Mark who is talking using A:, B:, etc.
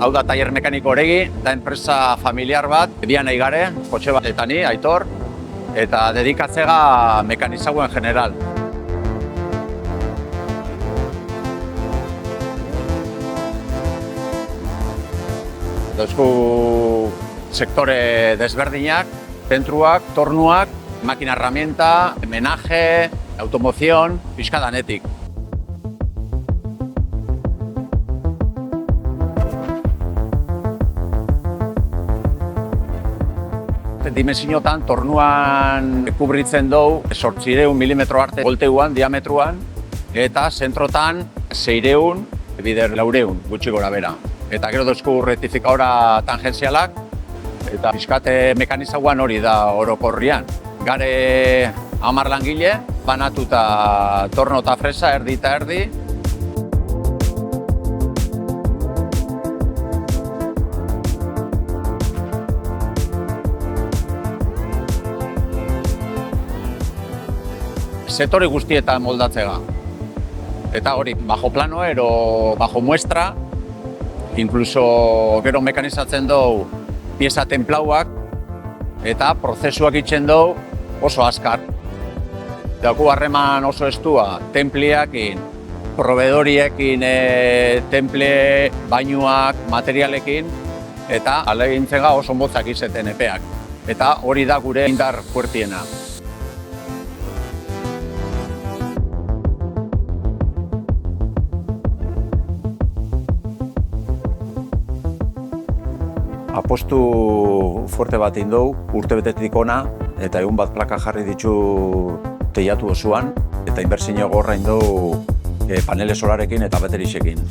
A: Hau da Taller Mekaniko Oregi, da enpresa familiar bat, bian eigare, kotxe bat eta ni, Aitor, eta dedikatzega mekanizagoen general. Dauzku sektore desberdinak, zentruak, tornuak, makina herramienta, menaje, automozion, pixka danetik. Dimensiotan, tornuan kubritzen dugu 800 milimetro arte volteuan, diametruan, eta zentrotan 600, bider 400, gutxi gora bera. Eta gero dauzku rectificadora tangenzialak, eta pixkate mekanizagoan hori da orokorrian. Gare 10 langile, banatuta torno eta fresa, erdi eta erdi. Sektore guztietan moldatzega. Eta hori, bajo plano ero bajo muestra, incluso gero mekanizatzen dugu pieza templauak eta prozesuak itzen dugu oso azkar. Dauku harreman oso estua templiakin, proveedoriekin, temple, bainuak, materialekin, eta alegintzega oso motzak izeten epeak. Eta hori da gure indar fuertiena. Apostu fuerte bat egin dugu, urtebetetik ona, eta egun bat plaka jarri ditu teiatu osoan, eta inbertsio gorra egin dugu panele solarekin eta baterisekin.